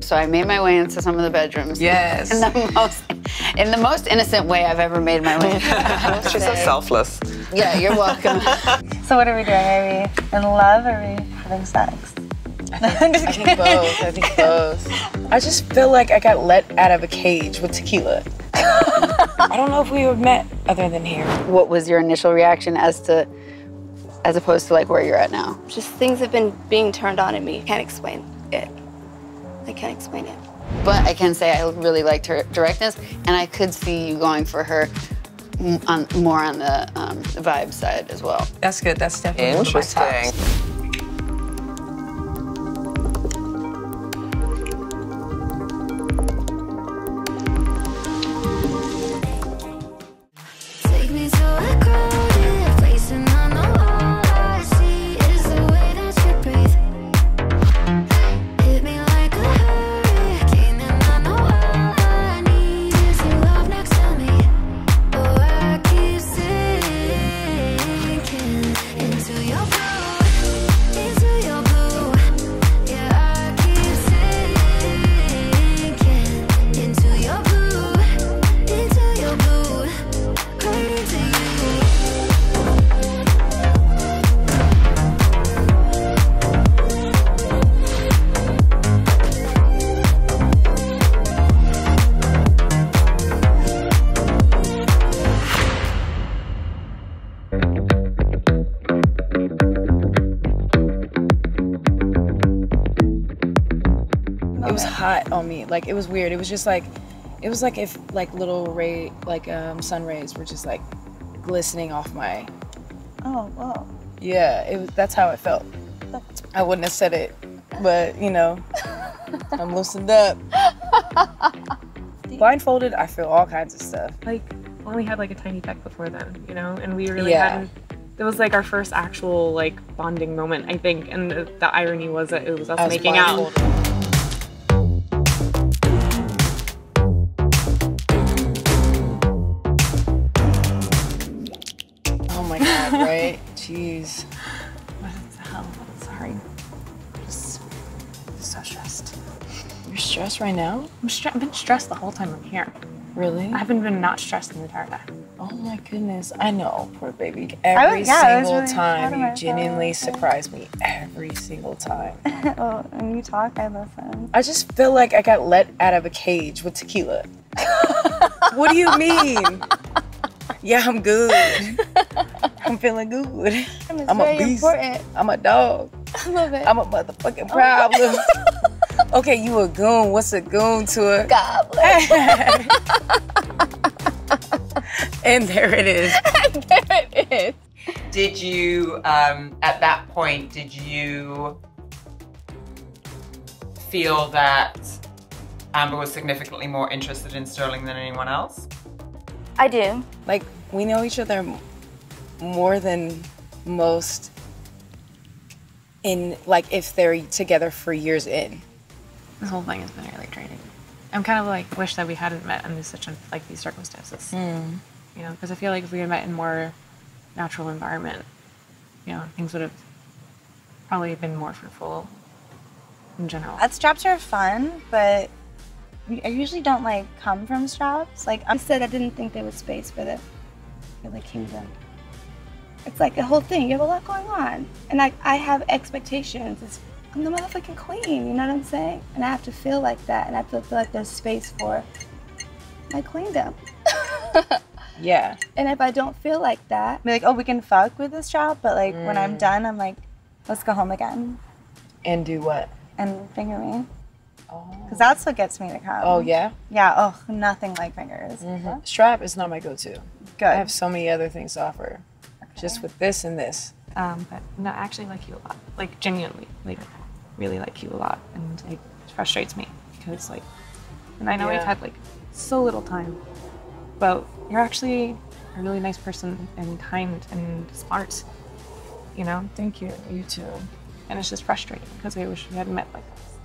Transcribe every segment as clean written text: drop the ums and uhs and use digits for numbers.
So I made my way into some of the bedrooms. Yes. In the most innocent way I've ever made my way. She's so selfless. Yeah, you're welcome. So what are we doing? Are we in love or are we having sex? I think both. I think both. I just feel like I got let out of a cage with tequila. I don't know if we were met other than here. What was your initial reaction as opposed to like where you're at now? Just things have been being turned on in me. Can't explain it. I can't explain it. But I can say I really liked her directness, and I could see you going for her more on the vibe side as well. That's good. That's definitely interesting. It was hot on me. Like, it was weird. It was just like, it was like if like little sun rays were just like glistening off my. Oh, wow. Yeah, that's how it felt. I wouldn't have said it, but you know, I'm loosened up. Blindfolded, I feel all kinds of stuff. Like, only had like a tiny peck before then, you know, and we really hadn't. It was like our first actual like bonding moment, I think, and the irony was that it was us making out. Oh my God, right? Jeez. What the hell? I'm sorry. I'm just so stressed. You're stressed right now? I've been stressed the whole time I'm here. Really? I haven't been not stressed the entire time. Oh my goodness. I know, poor baby. Every single really time you genuinely surprise me. Every single time. Well, when you talk, I listen. I just feel like I got let out of a cage with tequila. What do you mean? Yeah, I'm good. I'm feeling good. I'm a beast. Important. I'm a dog. I love it. I'm a motherfucking problem. Okay, you a goon. What's a goon to a goblin? And there it is. There it is. Did you, at that point, did you feel that Amber was significantly more interested in Sterling than anyone else? I do. Like, we know each other more than most in, like, if they're together for years in. This whole thing has been really draining. I'm kind of like, wish that we hadn't met under such like these circumstances. You know, because I feel like if we had met in more natural environment, you know, things would have probably been more fruitful in general. Straps are fun, but I usually don't like come from straps. Like I said, I didn't think there was space for the kingdom. It's like a whole thing. You have a lot going on, and I have expectations. I'm the motherfucking queen. You know what I'm saying? And I have to feel like that, and I have to feel like there's space for my queendom. Yeah. And if I don't feel like that, be like, oh, we can fuck with this strap, but like when I'm done, I'm like, let's go home again. And do what? And finger me. Oh. Because that's what gets me to come. Oh, yeah? Yeah, oh, nothing like fingers. Strap is not my go-to. Good. I have so many other things to offer. Okay. Just with this and this. But no, I actually like you a lot. Like, genuinely. Like, really like you a lot. And it frustrates me because, like, and I know we've had, like, so little time. But you're actually a really nice person and kind and smart, you know? Thank you. You too. And it's just frustrating because I wish we hadn't met like this.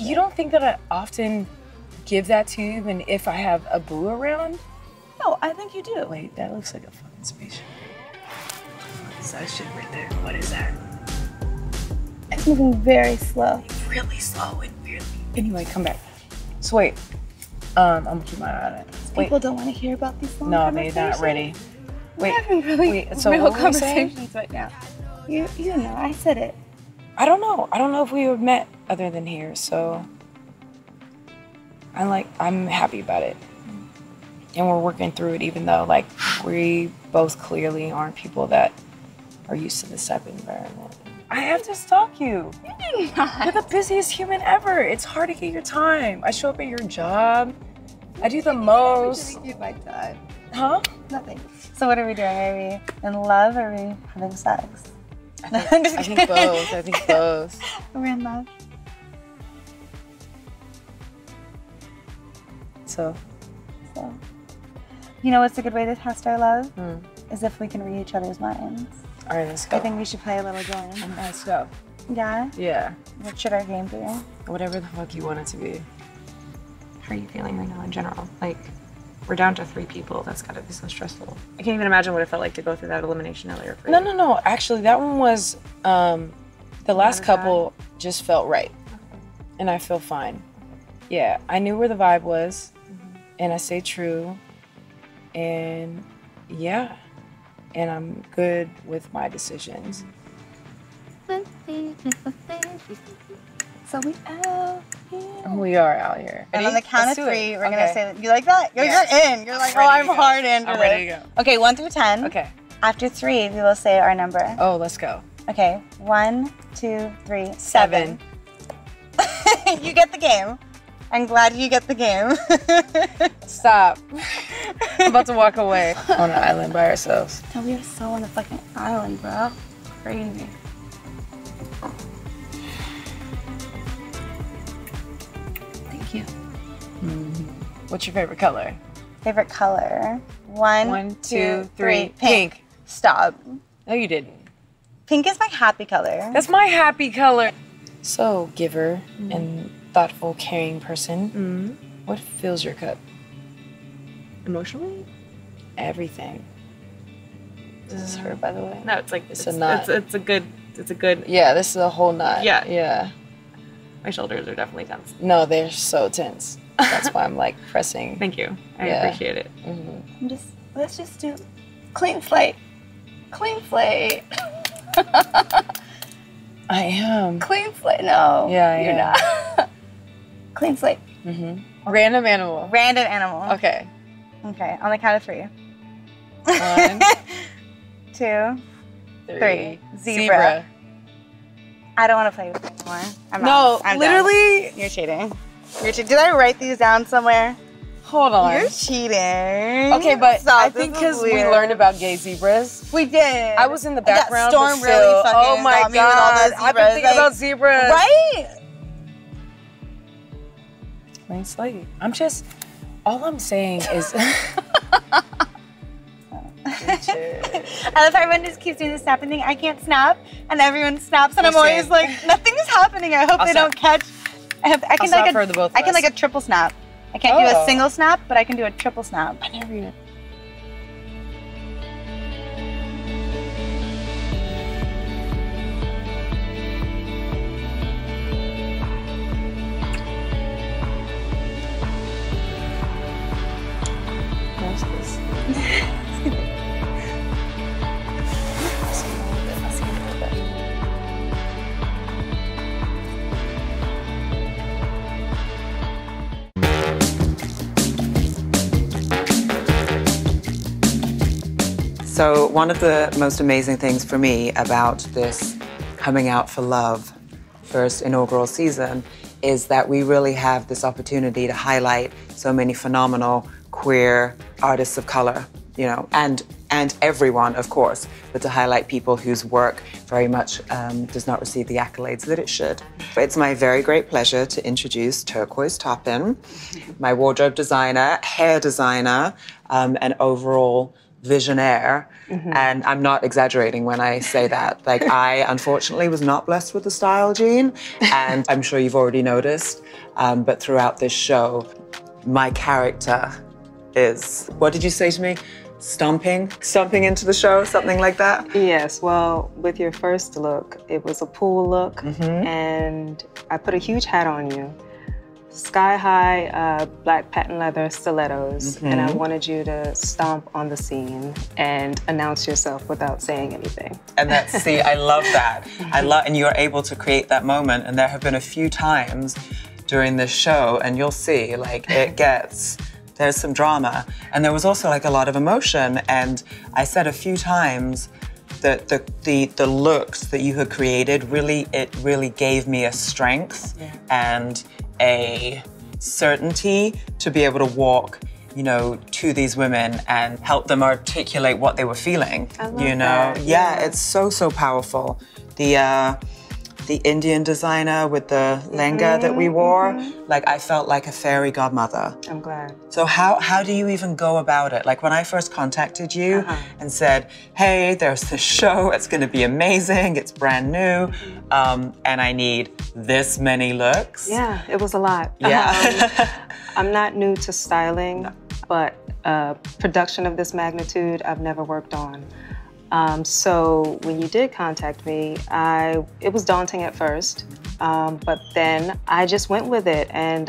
You don't think that I often give that to you even if I have a boo around? No, I think you do. Wait, that looks like a fucking spaceship. What's that shit right there? What is that? It's moving very slow. Really slow and weirdly. Anyway, come back. So wait, I'm gonna keep my eye on it. Wait. People don't want to hear about these long No, conversations. they're not ready. We're having really so real what were we saying? conversations right now. You know, I said it. I don't know. I don't know if we have met other than here, so I'm happy about it. And we're working through it, even though like we both clearly aren't people that are used to this type of environment. I have to stalk you. You do not. You're the busiest human ever. It's hard to get your time. I show up at your job. I do the most. I give my time. Huh? Nothing. So what are we doing? Are we in love or are we having sex? I think both. I think both. We're in love. So, you know what's a good way to test our love? Is if we can read each other's minds. All right, let's go. I think we should play a little game. Let's go. Yeah? Yeah. What should our game be? Whatever the fuck you want it to be. How are you feeling right now in general? Like, we're down to 3 people. That's gotta be so stressful. I can't even imagine what it felt like to go through that elimination earlier for you. No. Actually, that one was, the last couple just felt right. And I feel fine. Yeah, I knew where the vibe was. And I stayed true. And yeah. And I'm good with my decisions. So we out here. We are out here. And on the count of 3, we're gonna say that. You like that? You're in. You're like, I'm I'm hard into I'm this. ready to go. Okay, 1 through 10. Okay. After 3, we will say our number. Oh, let's go. Okay, 1, 2, 3, 7. You get the game. I'm glad you get the game. Stop. I'm about to walk away. On an island by ourselves. No, we are so on the fucking island, bro. Crazy. Thank you. What's your favorite color? Favorite color? 1, 2, 3. Pink. Stop. No, you didn't. Pink is my happy color. That's my happy color. So, giver and thoughtful, caring person. What fills your cup? Emotionally? Everything. This is her, by the way. No, it's like It's a nut. It's a good. Yeah, this is a whole nut. Yeah. My shoulders are definitely tense. No, they're so tense. That's why I'm like pressing. Thank you. I Yeah. appreciate it. Let's just do clean slate. Clean slate. I am. Clean slate. No. Yeah, you're not. Clean slate. Random animal. Random animal. Okay. Okay. On the count of 3. 1, 2, 3. 3. Zebra. I don't want to play with you anymore. I'm No, I'm literally. done. You're cheating. Did I write these down somewhere? Hold on. You're cheating. Okay, but Stop, I think this is because we weird. learned about gay zebras. We did. I was in the background, That storm but still, really fucking oh my got me with all god, those I've been zebras, thinking about zebras. Right? Clean slate. All I'm saying is. I love how everyone just keeps doing the snapping thing. I can't snap, and everyone snaps, and I'm Same. always like, nothing is happening. I hope I'll they snap. don't catch. I can snap like for the both of I can us. like a triple snap. I can't do a Oh. single snap, but I can do a triple snap. I never even. What's this? So one of the most amazing things for me about this Coming Out for Love first inaugural season is that we really have this opportunity to highlight so many phenomenal queer artists of color, you know, and everyone, of course, but to highlight people whose work very much does not receive the accolades that it should. It's my very great pleasure to introduce Turquoise Toppin, my wardrobe designer, hair designer, and overall visionaire. And I'm not exaggerating when I say that. Like, I unfortunately was not blessed with the style gene, and I'm sure you've already noticed, but throughout this show, my character is, what did you say to me? Stomping into the show, something like that? Yes, well, with your first look, it was a pool look, and I put a huge hat on you. sky-high black patent leather stilettos, and I wanted you to stomp on the scene and announce yourself without saying anything. And that's, see, I love that. And you're able to create that moment, and there have been a few times during this show, and you'll see, like, there's some drama. And there was also like a lot of emotion, and I said a few times that the looks that you had created really gave me a strength and a certainty to be able to walk, you know, to these women and help them articulate what they were feeling. I love you know, that. yeah, it's so powerful. The Indian designer with the lenga that we wore, like I felt like a fairy godmother. I'm glad. So how do you even go about it? Like when I first contacted you and said, hey, there's this show, it's gonna be amazing, it's brand new, and I need this many looks. Yeah, it was a lot. Yeah. I'm not new to styling, but production of this magnitude I've never worked on. So when you did contact me, it was daunting at first, but then I just went with it, and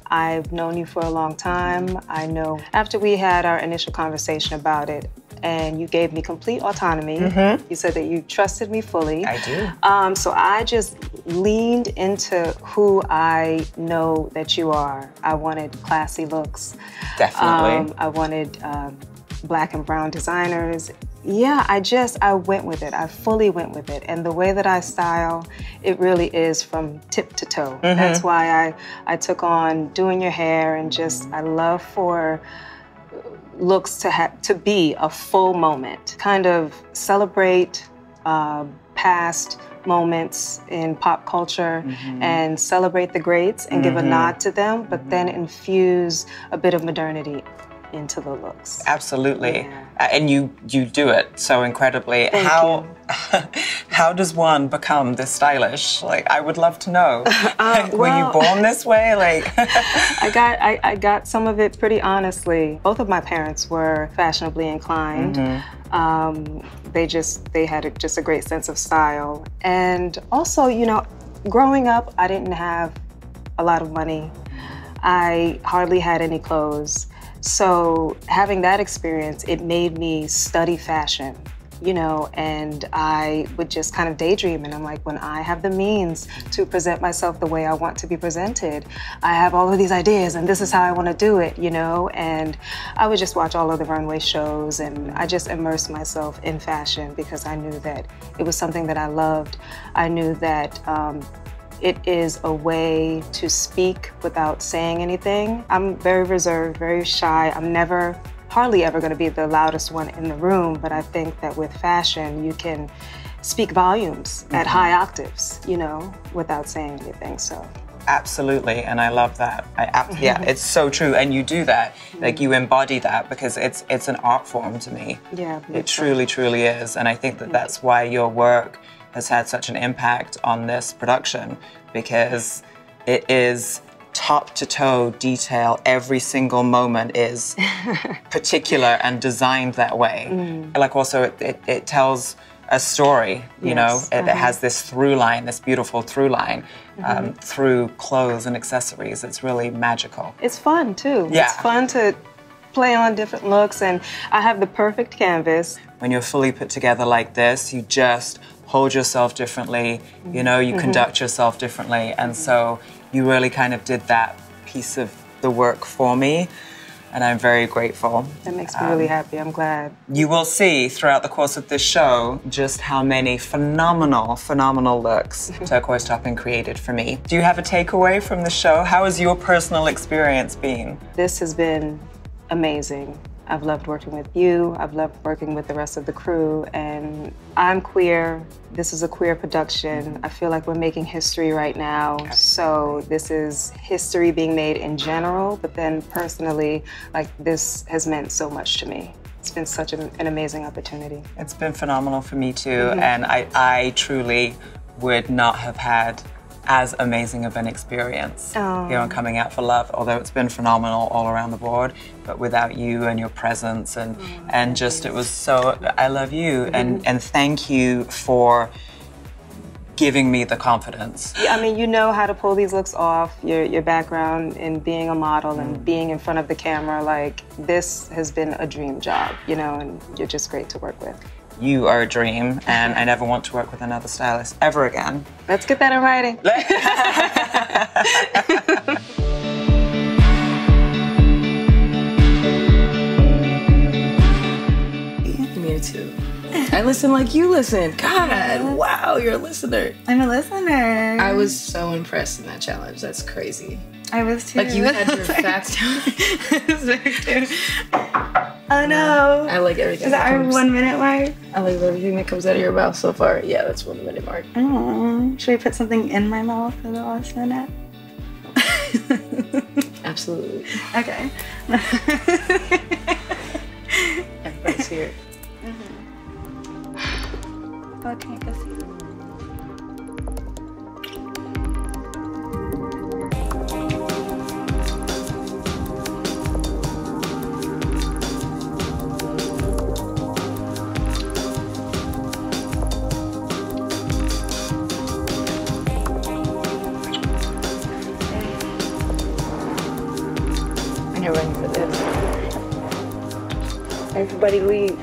I've known you for a long time. I know after we had our initial conversation about it, and you gave me complete autonomy, you said that you trusted me fully. I do. So I just leaned into who I know that you are. I wanted classy looks. Definitely. I wanted black and brown designers. Yeah, I went with it. I fully went with it. And the way that I style, it really is from tip to toe. That's why I took on doing your hair, and just, I love for looks to be a full moment. Kind of celebrate past moments in pop culture and celebrate the greats and give a nod to them, but then infuse a bit of modernity into the looks. Absolutely. Yeah. And you do it so incredibly. Thank How does one become this stylish? Like, I would love to know. Were you born this way? Like, I got some of it pretty honestly. Both of my parents were fashionably inclined. They had just a great sense of style. And also, you know, growing up, I didn't have a lot of money. I hardly had any clothes. So having that experience, it made me study fashion, you know, and I would just kind of daydream, and I'm like, when I have the means to present myself the way I want to be presented, I have all of these ideas, and this is how I want to do it, you know, and I would just watch all of the runway shows, and I just immersed myself in fashion because I knew that it was something that I loved. I knew that it is a way to speak without saying anything. I'm very reserved, very shy. I'm hardly ever going to be the loudest one in the room, but I think that with fashion, you can speak volumes at high octaves, you know, without saying anything, so. Absolutely, and I love that. Yeah, it's so true, and you do that. Like, you embody that because it's an art form to me. Yeah. It truly is, and I think that that's why your work has had such an impact on this production, because it is top to toe detail. Every single moment is particular and designed that way. Like, also it tells a story, you know, it has this through line, this beautiful through line through clothes and accessories. It's really magical. It's fun too. Yeah. It's fun to play on different looks, and I have the perfect canvas. When you're fully put together like this, you just hold yourself differently, you know, you conduct yourself differently, and so you really kind of did that piece of the work for me, and I'm very grateful. That makes me really happy. I'm glad. You will see throughout the course of this show just how many phenomenal looks Turquoise Topping created for me. Do you have a takeaway from the show? How has your personal experience been? This has been amazing. I've loved working with you. I've loved working with the rest of the crew, and I'm queer. This is a queer production. I feel like we're making history right now. So this is history being made in general, but then personally, like, this has meant so much to me. It's been such an amazing opportunity. It's been phenomenal for me too, and I truly would not have had as amazing of an experience here on Coming Out for Love, although it's been phenomenal all around the board, but without you and your presence and just, it was so, I love you, and thank you for giving me the confidence. Yeah, I mean, you know how to pull these looks off, your background in being a model and being in front of the camera. Like, this has been a dream job, you know, and you're just great to work with. You are a dream, and I never want to work with another stylist ever again. Let's get that in writing. Me too. I listen like you listen. God, wow, you're a listener. I'm a listener. I was so impressed in that challenge. That's crazy. I was too. Like, you had your facts down. Oh no. I like everything. Is that our 1 minute mark? I like everything that comes out of your mouth so far. Yeah, that's 1 minute mark. Should we put something in my mouth for the last minute? Absolutely. Okay. Everybody's here. Oh, can you go see? And you're ready for this. Everybody leave.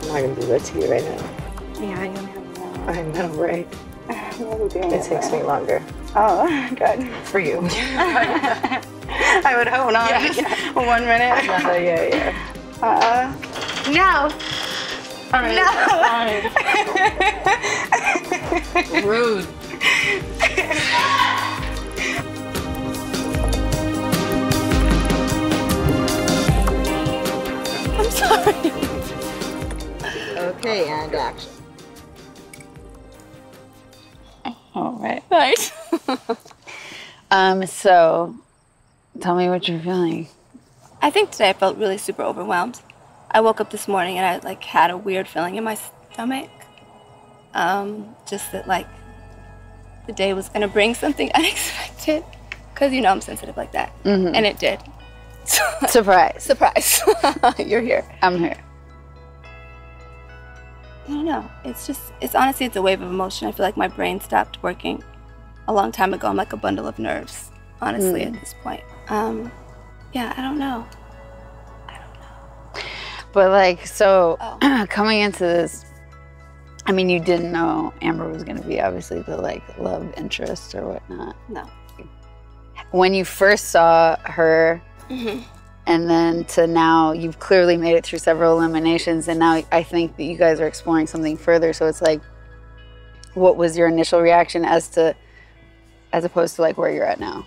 I'm not gonna do that to you right now. Yeah, you don't have to. I know, right? It takes me longer. Oh, good. For you. I would hope not. Yeah. 1 minute. Yeah. No. All right. No. Rude. I'm sorry. Okay, and action. All right. Right. So tell me what you're feeling. I think today I felt really super overwhelmed. I woke up this morning and I like had a weird feeling in my stomach. Just that like the day was gonna bring something unexpected. Cause you know I'm sensitive like that. And it did. Surprise. Surprise. You're here. I'm here. I don't know. It's honestly, it's a wave of emotion. I feel like my brain stopped working a long time ago. I'm like a bundle of nerves, honestly, at this point. Yeah, I don't know. But like, so coming into this, I mean, you didn't know Amber was going to be obviously the like love interest or whatnot. No. When you first saw her, and then to now, you've clearly made it through several eliminations, and now I think that you guys are exploring something further. So it's like, what was your initial reaction as opposed to like where you're at now?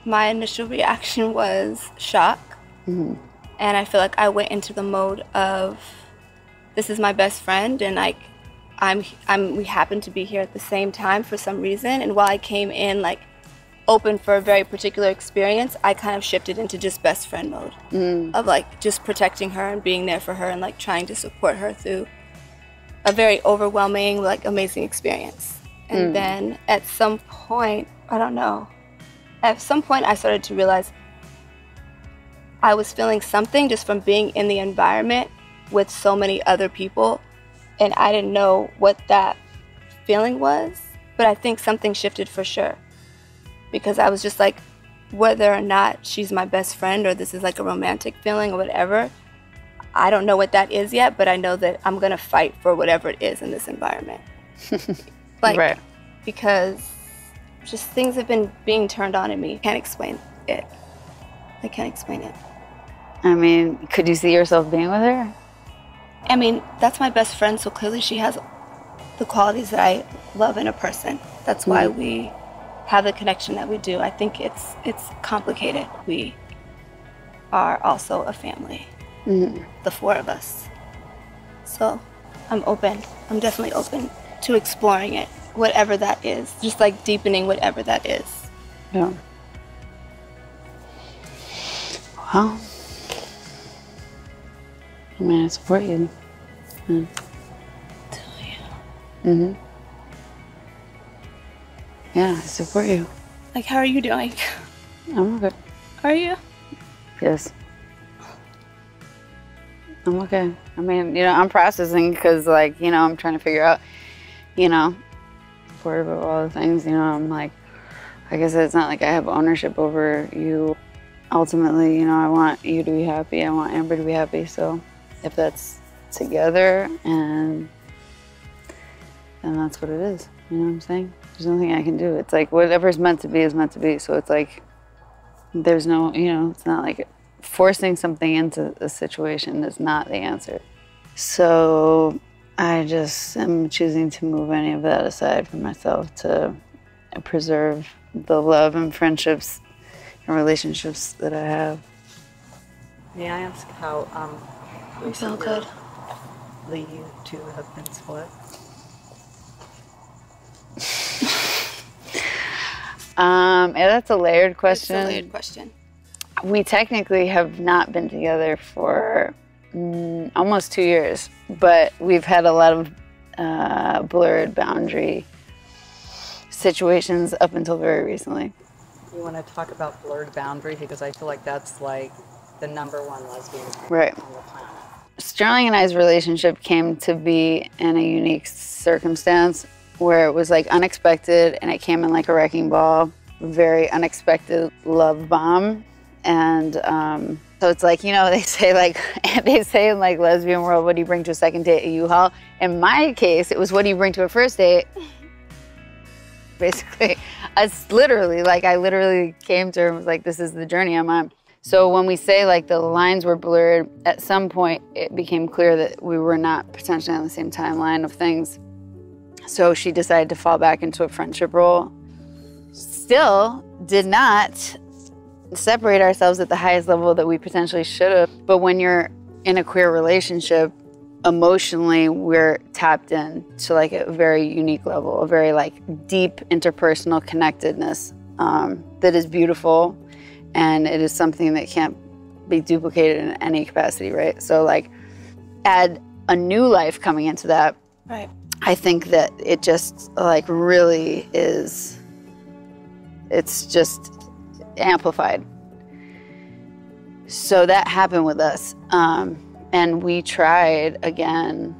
My initial reaction was shock. And I feel like I went into the mode of, this is my best friend, and like, we happen to be here at the same time for some reason. And while I came in like open for a very particular experience, I kind of shifted into just best friend mode of like just protecting her and being there for her and like trying to support her through a very overwhelming, like amazing experience. And then at some point, I don't know, at some point I started to realize I was feeling something just from being in the environment with so many other people, and I didn't know what that feeling was, but I think something shifted for sure. Because I was just like, whether or not she's my best friend or this is like a romantic feeling or whatever, I don't know what that is yet, but I know that I'm gonna fight for whatever it is in this environment. Like, Right. Because just things have been being turned on in me. Can't explain it. I can't explain it. I mean, could you see yourself being with her? I mean, that's my best friend, so clearly she has the qualities that I love in a person. That's why we have the connection that we do. I think it's complicated. We are also a family, the four of us. So I'm open. I'm definitely open to exploring it, whatever that is. Just like deepening whatever that is. Yeah. Well, I mean, I support you. Do you? Yeah, I support you. Like, how are you doing? I'm okay. Are you? Yes. I'm okay. I mean, you know, I'm processing because, like, you know, I'm trying to figure out, you know, for all the things, you know, I'm like I said, it's not like I have ownership over you. Ultimately, you know, I want you to be happy. I want Amber to be happy. So if that's together, and that's what it is. You know what I'm saying? There's nothing I can do. It's like whatever's meant to be is meant to be. So it's like there's no, you know, it's not like forcing something into a situation is not the answer. So I just am choosing to move any of that aside for myself to preserve the love and friendships and relationships that I have. May I ask how So good. you two have been split? Yeah, that's a layered question. It's a layered question. We technically have not been together for almost 2 years, but we've had a lot of blurred boundary situations up until very recently. You want to talk about blurred boundary, because I feel like that's like the #1 lesbian Right. on the planet. Sterling and I's relationship came to be in a unique circumstance where it was like unexpected, and it came in like a wrecking ball, very unexpected love bomb. And so it's like, you know, they say in like lesbian world, what do you bring to a second date? A U-Haul. In my case, it was, what do you bring to a first date? Basically, I literally came to her and was like, this is the journey I'm on. So when we say like the lines were blurred, at some point it became clear that we were not potentially on the same timeline of things. So she decided to fall back into a friendship role. Still did not separate ourselves at the highest level that we potentially should have. But when you're in a queer relationship, emotionally, we're tapped in to like a very unique level, a very like deep interpersonal connectedness that is beautiful, and it is something that can't be duplicated in any capacity, right? So like add a new life coming into that. Right. I think that it just like really is, it's just amplified. So that happened with us. And we tried again.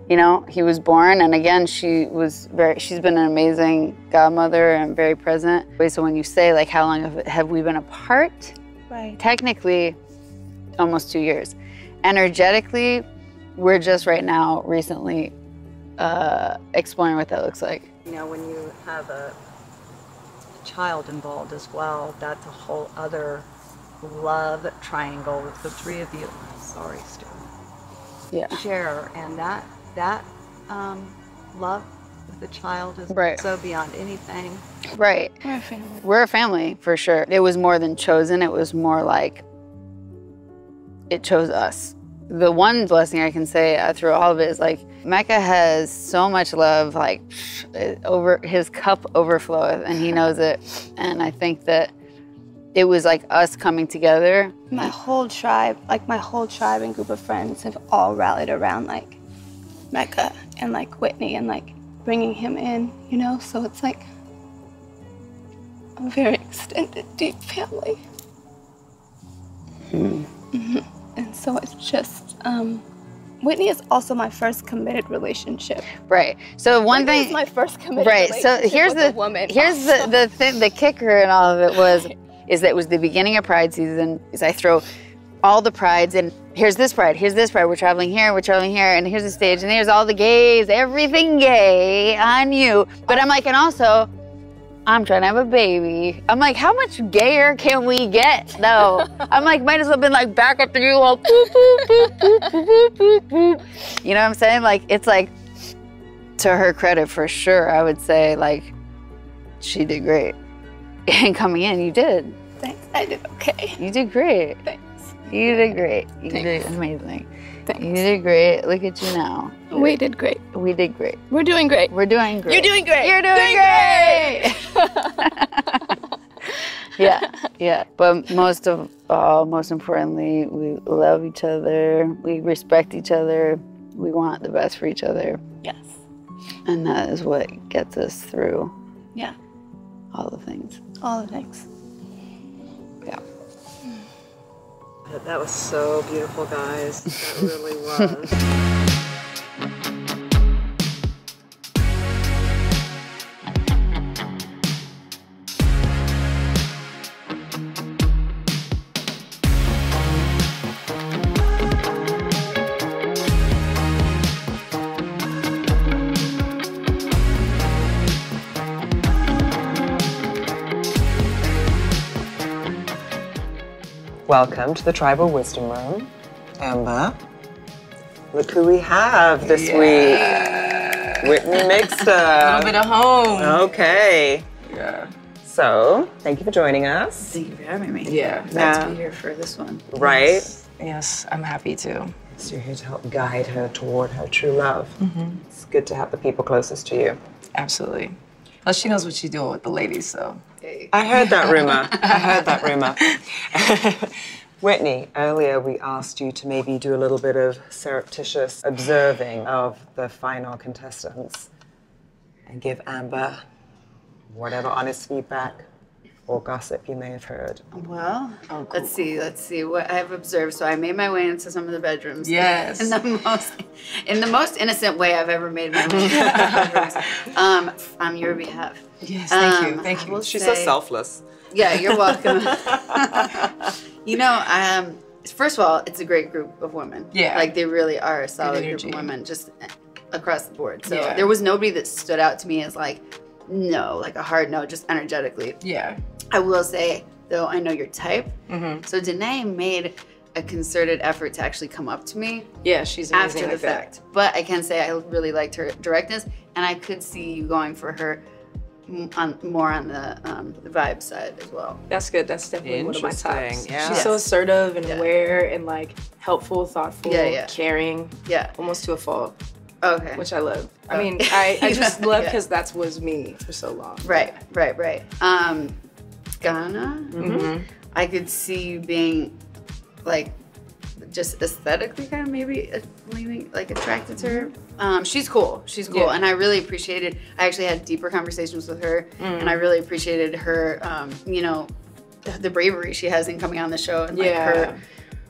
You know, he was born, and again, she's been an amazing godmother and very present. So when you say like, how long have we been apart? Right. Technically, almost 2 years. Energetically, we're just right now recently exploring what that looks like. You know, when you have a child involved as well, that's a whole other love triangle with the three of you. Sorry, Stu. Yeah. Share, and that love with the child is Right. so beyond anything. Right. We're a family. We're a family, for sure. It was more than chosen. It was more like it chose us. The one blessing I can say through all of it is like, Mecca has so much love, like his cup overfloweth, and he knows it. And I think that it was like us coming together. My whole tribe and group of friends have all rallied around like Mecca and like Whitney and like bringing him in, you know? So it's like a very extended, deep family. Mm-hmm. And so it's just, Whitney is also my first committed relationship. Right. So one Whitney thing is my first committed right. relationship. So here's with a woman. Here's the thing, the kicker in all of it was is that it was the beginning of Pride season. Is I throw all the prides, and here's this pride, we're traveling here, and here's the stage, and here's all the gays, everything gay on you. But I'm like, and also, I'm trying to have a baby. I'm like, how much gayer can we get, though? I'm like, might as well have been like back up to you all, boop, boop, boop, boop, boop, boop, boop. You know what I'm saying? Like, it's like, to her credit, for sure, I would say, like, she did great. And coming in, you did. Thanks, I did okay. You did great. Thanks. You did great. You did amazing. You did great. Look at you now. We did great. We did great. We're doing great. We're doing great. You're doing great. You're doing great. Yeah. But most of all, most importantly, we love each other. We respect each other. We want the best for each other. Yes. And that is what gets us through. Yeah. All the things. All the things. Yeah. That was so beautiful, guys. That really was. Welcome to the Tribal Wisdom Room. Amber, look who we have this week. Whitney Mixter. A little bit of home. Okay. Yeah. So, thank you for joining us. Thank you for having me. Yeah. Glad to be here for this one. Right? Yes, I'm happy to. So you're here to help guide her toward her true love. It's good to have the people closest to you. Absolutely. Plus, she knows what she's doing with the ladies, so. I heard that rumor. Whitney, earlier we asked you to maybe do a little bit of surreptitious observing of the final contestants and give Amber whatever honest feedback or gossip you may have heard. Well, let's see what I've observed. So I made my way into some of the bedrooms. Yes. In the most innocent way I've ever made my way into the bedrooms. On your behalf. Yes, thank you. Thank you. She's so selfless. Yeah, you're welcome. You know, first of all, it's a great group of women. Yeah. Like they really are a solid group of women, just across the board. So Yeah. there was nobody that stood out to me as like, no, like a hard no, just energetically. Yeah. I will say, though, I know your type. So Danae made a concerted effort to actually come up to me. Yeah, she's amazing after the fact. But I can say I really liked her directness, and I could see you going for her more on the vibe side as well. That's good. That's definitely one of my tops. Yeah. She's so assertive and aware and like helpful, thoughtful, caring. Yeah. Almost to a fault. Okay. Which I love. I mean, I just love because that was me for so long. Right. Ghana. I could see you being like just aesthetically kind of maybe leaning like attracted to her. She's cool. Yeah. And I really appreciated. I actually had deeper conversations with her, and I really appreciated her. You know, the bravery she has in coming on the show, and like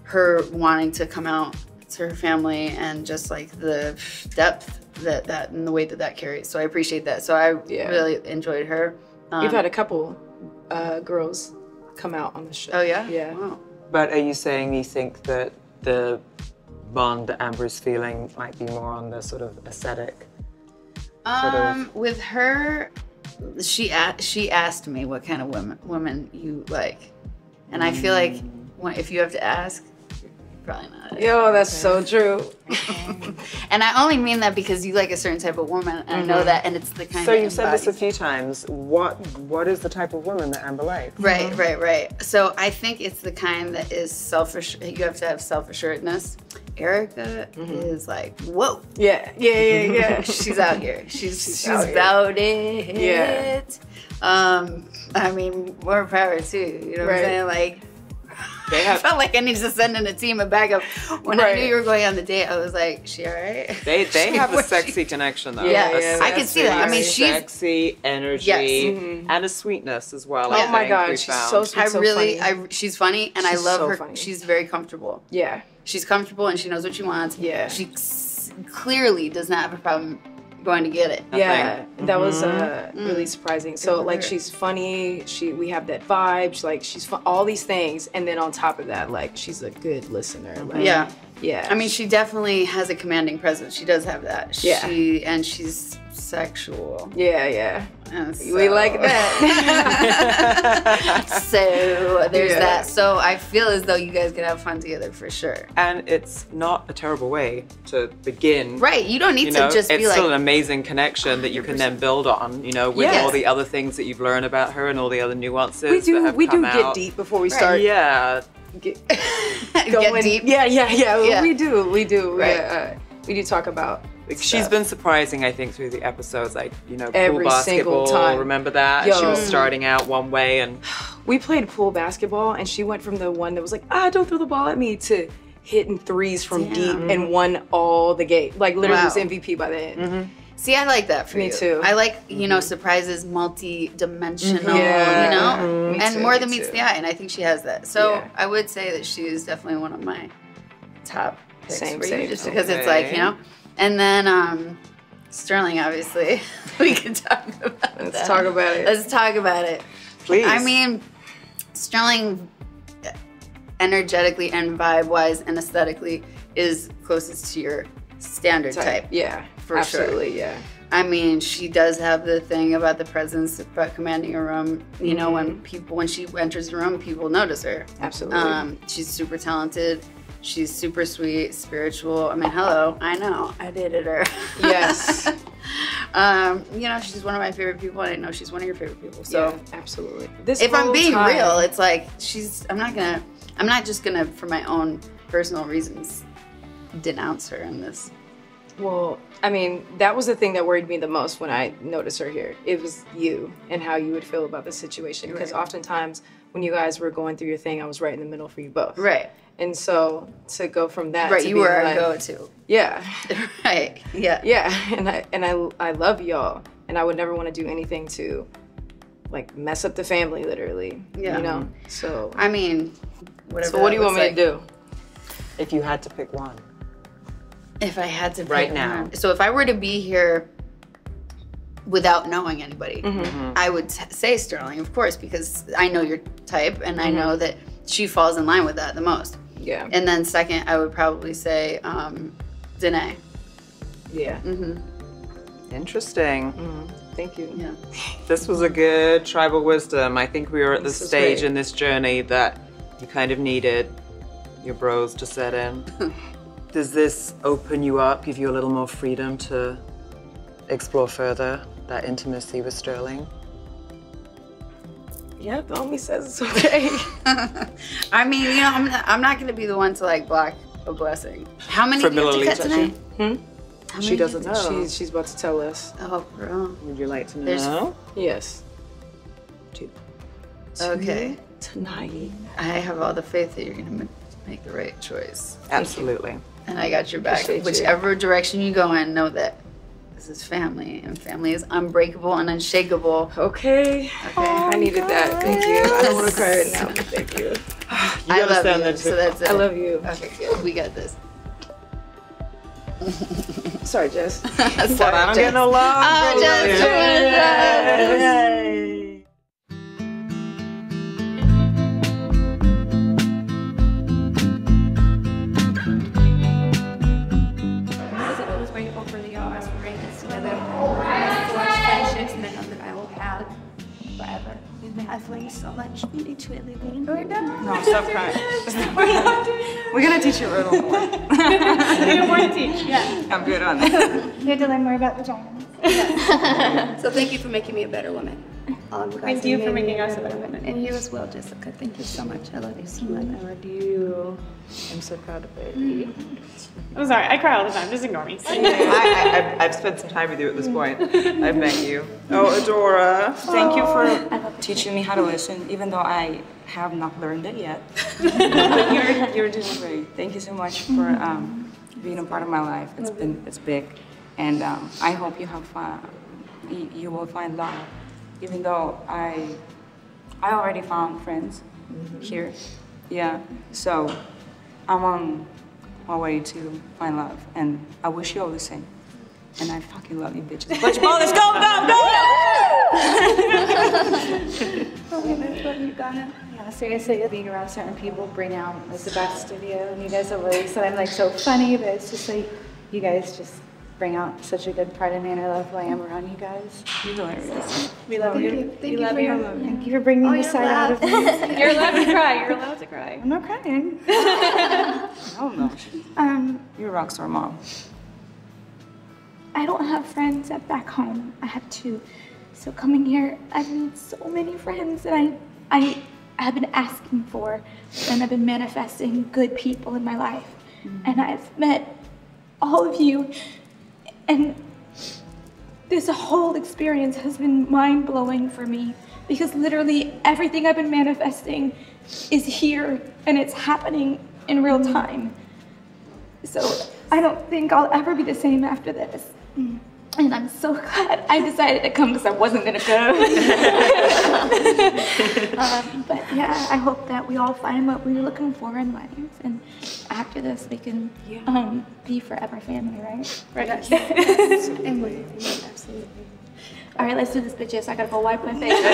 her wanting to come out to her family, and just like the depth that and the weight that carries. So I appreciate that. So I really enjoyed her. We've had a couple girls come out on the show. Oh yeah? Yeah. Wow. But are you saying you think that the bond that Amber is feeling might be more on the sort of aesthetic? With her, she asked me what kind of women you like, and I feel like if you have to ask, you're probably not. Yo, that's so true. And I only mean that because you like a certain type of woman, and I know that, and it's the kind. So that you've said this a embodies. few times. What is the type of woman that Amber likes? Right. So I think it's the kind that is selfish. You have to have self-assuredness. Erica is like, whoa. Yeah. She's out here. She's out here. about it. Yeah. I mean, more power too. You know what I'm saying? Like, I felt like I needed to send in a team of backup. When I knew you were going on the date, I was like, she all right? They have a sexy connection though. Yeah, I can see that. I mean, she's sexy energy and a sweetness as well. Oh my God, she's so sweet. She's funny, and I love her. Funny. She's very comfortable. Yeah. She's comfortable, and she knows what she wants. Yeah. She clearly does not have a problem going to get it. Yeah, that was really surprising. So like, she's funny. We have that vibe. She's fun, all these things, and then on top of that, like, she's a good listener. Like, yeah. I mean, she definitely has a commanding presence. She does have that. Yeah. And she's sexual. Yeah. So, We like that. So there's that. So I feel as though you guys could have fun together for sure. And it's not a terrible way to begin. Right. You don't need to just be like. It's still an amazing connection that you can then build on, you know, with all the other things that you've learned about her and all the other nuances. We do get deep before we start. Yeah. get Get deep. Yeah. We do. Right. We do talk about. Like, she's been surprising, I think, through the episodes. Like, you know, Every pool single basketball. time. Remember that? Yo. She was starting out one way, and We played pool basketball, and she went from the one that was like, don't throw the ball at me, to hitting threes from deep and won all the game. Like, literally was MVP by the end. See, I like that for you. Me too. I like, you know, surprises, multi-dimensional, Yeah. you know? Me And too, more me than meets too. the eye, and I think she has that. So Yeah. I would say that she is definitely one of my top picks Same, for you, same. just because it's like, you know? And then Sterling, obviously, we can talk about that. Let's talk about it. Let's talk about it. please. I mean, Sterling, energetically and vibe-wise and aesthetically, is closest to your standard type. Yeah, For absolutely, sure. yeah. I mean, she does have the thing about the presence, about commanding a room. You know, when she enters the room, people notice her. Absolutely. She's super talented. She's super sweet, spiritual. I mean, hello, I know, I dated her. Yes. You know, she's one of my favorite people, and I know she's one of your favorite people. So, yeah, absolutely. if I'm being real, it's like I'm not just gonna, for my own personal reasons, denounce her in this. Well, I mean, that was the thing that worried me the most when I noticed her here. It was you and how you would feel about the situation. Because oftentimes when you guys were going through your thing, I was right in the middle for you both. Right. And so to go from that Right, to you being were our like, go-to. Yeah. Right, yeah. Yeah, and I love y'all, and I would never want to do anything to like mess up the family, literally. Yeah. You know. So I mean, whatever. so what do you want me to do? if you had to pick one. If I had to pick Right now. one. So if I were to be here without knowing anybody, I would say Sterling, of course, because I know your type, and I know that she falls in line with that the most. Yeah. And then second, I would probably say Danae. Yeah. Interesting. Thank you. Yeah. This was a good tribal wisdom. I think we were at the This is stage great. in this journey that you kind of needed your bros to set in. Does this open you up, give you a little more freedom to explore further that intimacy with Sterling? Yeah, the homie says it's okay. I mean, you know, I'm not going to be the one to like block a blessing. How many do you have to cut tonight? How She many do you doesn't have to- know. She's about to tell us. Oh, bro. Would you like to know? There's- Yes. 2. Okay. Tonight. I have all the faith that you're going to make the right choice. Absolutely. And I got your back. Appreciate you. Whichever direction you go in, know that this is family, and family is unbreakable and unshakable. Okay. I needed that. Thank you. I don't want to cry right now. but Thank you. I love understand you, that so too. that's it. I love you. Okay, good. We got this. Sorry, Jess. Sorry, I don't get no love. Oh, Jess. I was grateful for the us bring this together. Forge friendships and I know that I will have forever. I've learned so much from each other. No, stop crying. We're gonna teach you a little more. You have more to teach. Yeah. I'm good on that. You had to learn more about vaginas. So thank you for making me a better woman. Thank you for making us a better woman. And you as well, Jessica. Thank you so much. I love you so much. I love you. I'm so proud of baby. I'm sorry, I cry all the time. Just ignore me. I've spent some time with you at this point. I've met you. Oh, Adora. Thank you for teaching me how to listen, even though I have not learned it yet. But you're doing great. Thank you so much for being a part of my life. It's big, and I hope you have fun. You will find love, even though I already found friends here. Yeah, so I'm on my way to find love, and I wish you all the same. And I fucking love you, bitches. Let's go, let's go, Love you, Ghana. Yeah, seriously, being around certain people bring out like the best of you. And you guys have always said I'm like so funny, but it's just like you guys just bring out such a good part of me, and I love who I am around you guys. You're hilarious. We love you. Thank you. Thank you for bringing this side out of me. You're allowed to cry. You're allowed to cry. I'm not crying. I don't know. You're a rock star mom. I don't have friends back home. I have 2. So coming here, I've made so many friends, and I've been asking for, and I've been manifesting good people in my life. And I've met all of you, and this whole experience has been mind-blowing for me, because literally everything I've been manifesting is here and it's happening in real time. So I don't think I'll ever be the same after this. And I'm so glad I decided to come, because I wasn't gonna go. But yeah, I hope that we all find what we're looking for in life. And after this, we can be forever family, right? Right. Yes. Absolutely. Absolutely. All right, let's do this, bitches. I gotta go wipe my face.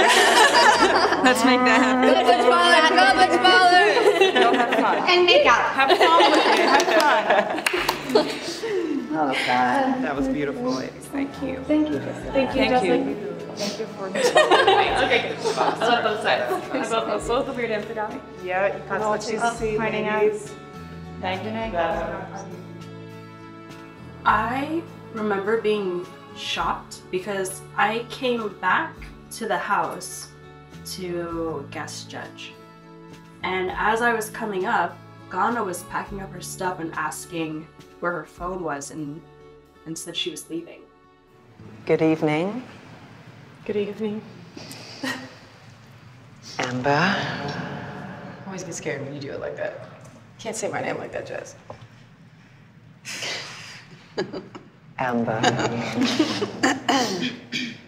Let's make that happen. Go much baller. No, have fun. And make out. Have fun with it. Have fun. Oh, God. That was beautiful, ladies. Thank you. Thank you, Jessica. Thank you, Jessica. Thank you for Okay, good. I love both sides. I love both the weird and the downy. Yeah, you can't what you see, finding ladies. Thank you, Nick. I remember being shocked because I came back to the house to guest judge. And as I was coming up, Ghana was packing up her stuff and asking where her phone was and said she was leaving. Good evening. Good evening. Amber. I always get scared when you do it like that. Can't say my name like that, Jess. Amber.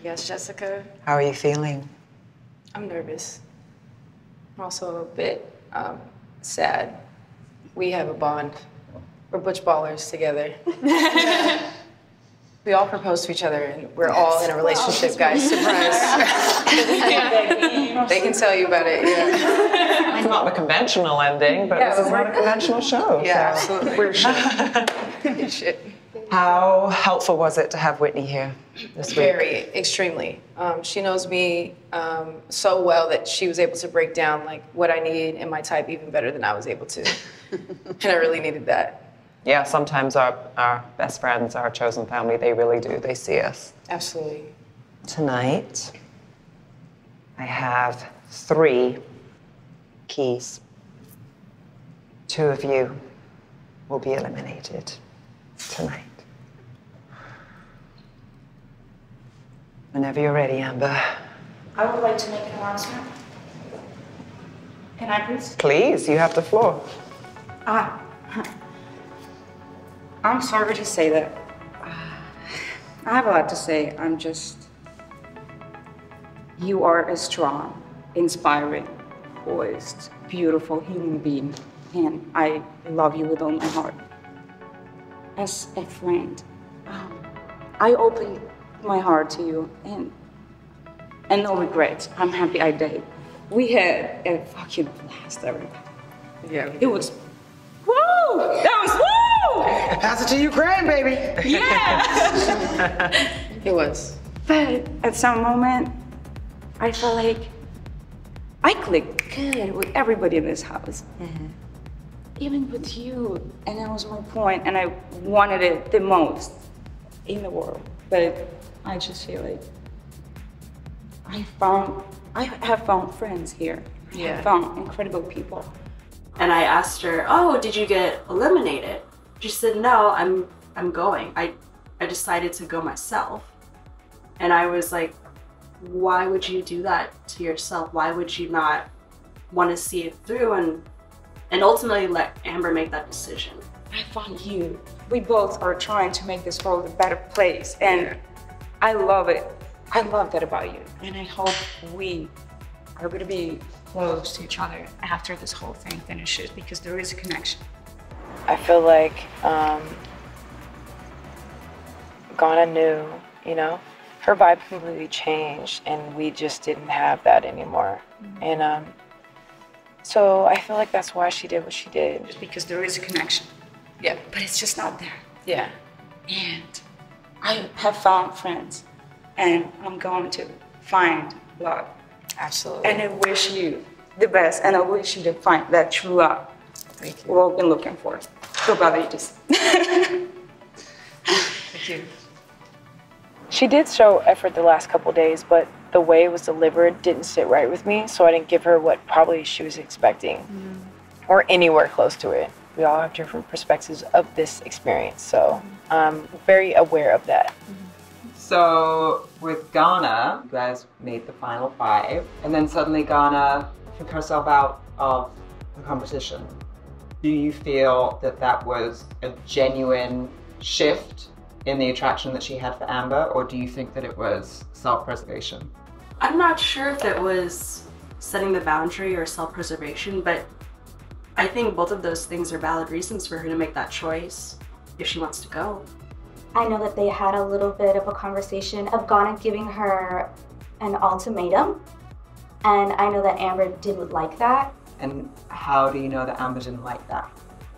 Yes, Jessica. How are you feeling? I'm nervous. I'm also a bit sad. We have a bond. We're butch ballers together. We all propose to each other, and we're all in a relationship, guys. Surprise. They can tell you about it, yeah. It's not the conventional ending, but this is not a conventional show. Yeah, so. absolutely. We're shit. How helpful was it to have Whitney here this week? Very, extremely. She knows me so well that she was able to break down like what I need and my type even better than I was able to. And I really needed that. Yeah, sometimes our best friends, our chosen family, they really do. They see us. Absolutely. Tonight, I have 3 keys. 2 of you will be eliminated tonight. Whenever you're ready, Amber. I would like to make an announcement. Can I please? Please, you have the floor. I'm sorry to say that. I have a lot to say. You are a strong, inspiring, poised, beautiful human being. And I love you with all my heart. As a friend, I opened my heart to you and no regrets. I'm happy I did. We had a fucking blast, everybody. Yeah. It was, woo! That was woo! Pass it to Ukraine, baby. Yeah! It was. But at some moment, I felt like I clicked good with everybody in this house. Even with you. And that was my point, and I wanted it the most in the world. But I just feel like I have found friends here. I have found incredible people. And I asked her, oh, did you get eliminated? She said, no, I'm going. I decided to go myself. And I was like, why would you do that to yourself? Why would you not want to see it through and ultimately let Amber make that decision? I found you. We both are trying to make this world a better place. And I love it. I love that about you. And I hope we are going to be close to each other after this whole thing finishes, because there is a connection. I feel like Ghana knew, you know, her vibe completely changed and we just didn't have that anymore. And so I feel like that's why she did what she did. Just because there is a connection. Yeah. But it's just not there. Yeah. And I have found friends and I'm going to find love. Absolutely. And I wish you the best, and I wish you to find that true love we've all been looking for. Goodbye, ladies. Thank you. She did show effort the last couple days, but the way it was delivered didn't sit right with me, so I didn't give her what probably she was expecting, or anywhere close to it. We all have different perspectives of this experience, so I'm very aware of that. So with Ghana, you guys made the final 5, and then suddenly Ghana took herself out of the competition. Do you feel that that was a genuine shift in the attraction that she had for Amber, or do you think that it was self-preservation? I'm not sure if it was setting the boundary or self-preservation, but I think both of those things are valid reasons for her to make that choice if she wants to go. I know that they had a little bit of a conversation of Ghana giving her an ultimatum, and I know that Amber didn't like that. And how do you know that Amber didn't like that?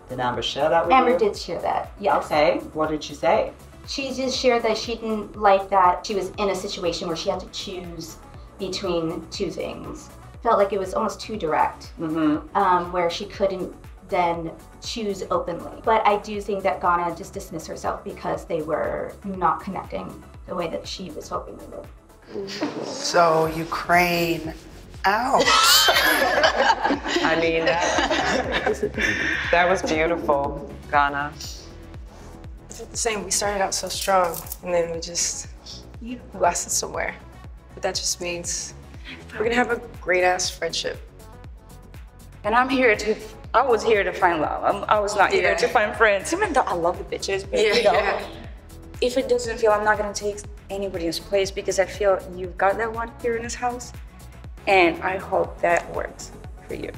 Did Amber share that with you? Amber did share that, yes. Okay, what did she say? She just shared that she didn't like that she was in a situation where she had to choose between 2 things. Felt like it was almost too direct, where she couldn't then choose openly. But I do think that Ghana just dismissed herself because they were not connecting the way that she was hoping they would. So Ukraine out. I mean, that was beautiful, Ghana. It's the same, we started out so strong, and then we just lasted somewhere. But that just means we're gonna have a great ass friendship. And I was here to find love. I was not here to find friends, even though I love the bitches. But you know, if it doesn't feel, I'm not gonna take anybody's place because I feel you've got that one here in this house. And I hope that works for you.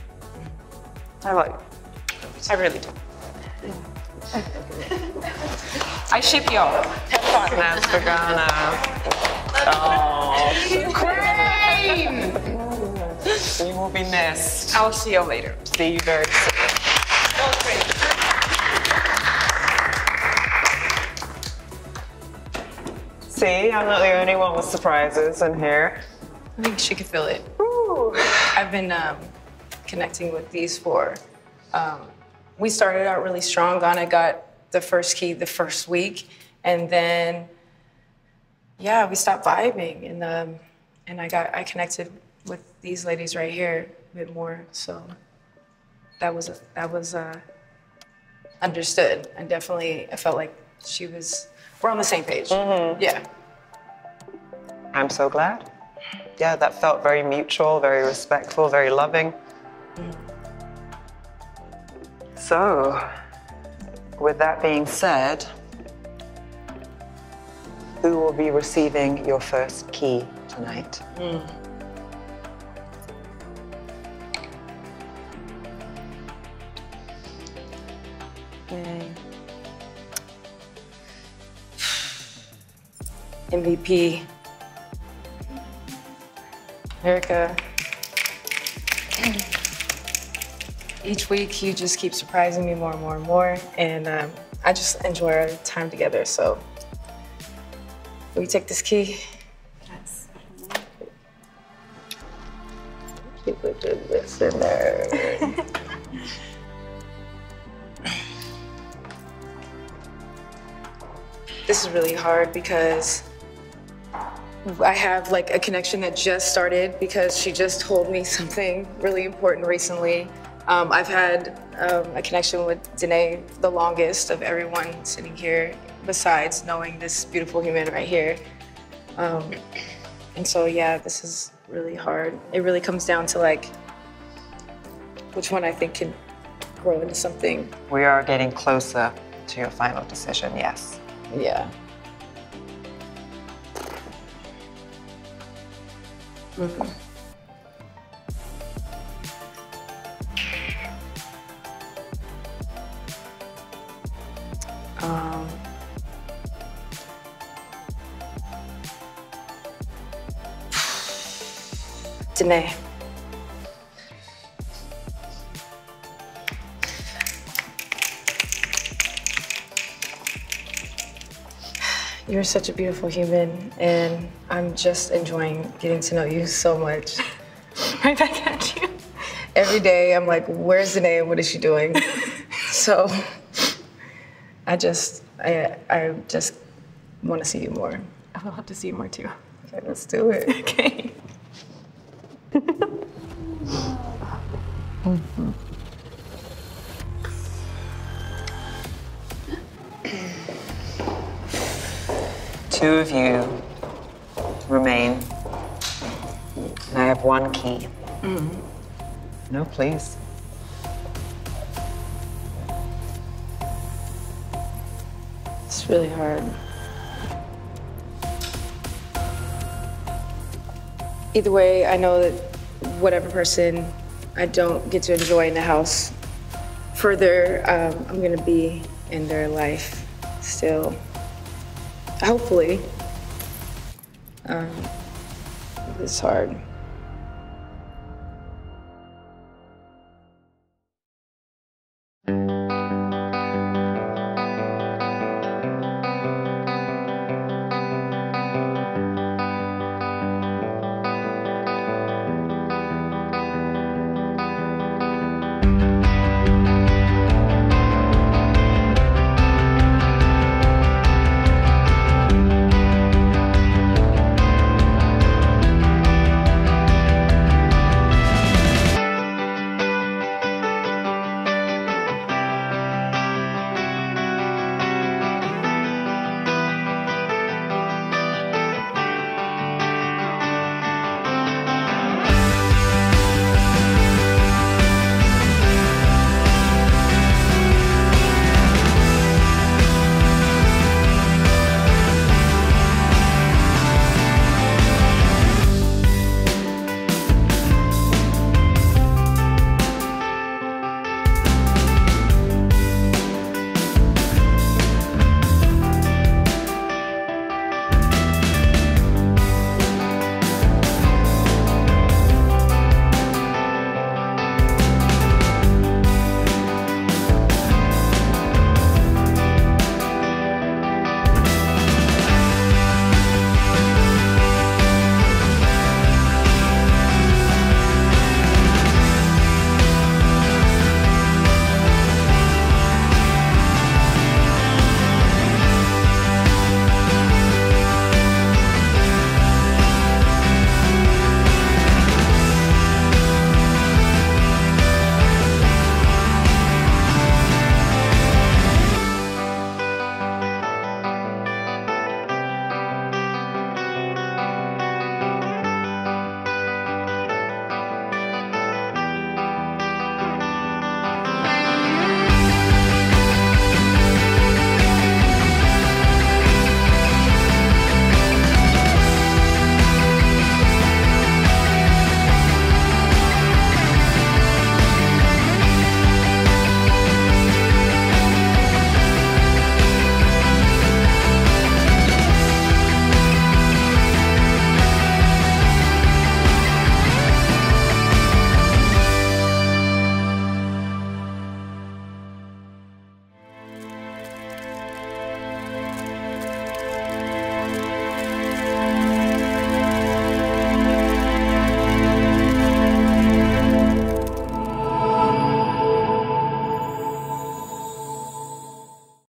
I love you. I really do. I ship y'all. That's for Ghana. Oh, Ukraine! You will be missed. I'll see you later. See you very soon. See, I'm not the only one with surprises in here. I think she could feel it. I've been connecting with these 4. We started out really strong. Ghana got the first key the first week, and then we stopped vibing, and I connected with these ladies right here a bit more. So that was understood, and definitely I felt like we're on the same page. Yeah. I'm so glad. Yeah, that felt very mutual, very respectful, very loving. So, with that being said, who will be receiving your first key tonight? MVP. Erica. Each week, you just keep surprising me more and more and more, and I just enjoy our time together. So, will you take this key? Yes. Keep a good listener. This is really hard because I have like a connection that just started because she just told me something really important recently. I've had a connection with Danae the longest of everyone sitting here, besides knowing this beautiful human right here. And so, yeah, this is really hard. It really comes down to like, which one I think can grow into something. We are getting closer to your final decision, yes. Yeah. Danae. You're such a beautiful human, and I'm just enjoying getting to know you so much. Right back at you. Every day, I'm like, where's Danae? What is she doing? So, I just want to see you more. I will have to see you more too. Okay, let's do it. Okay. Two of you remain, and I have one key. No, please. It's really hard. Either way, I know that whatever person I don't get to enjoy in the house, further, I'm gonna be in their life still. Hopefully. It's hard.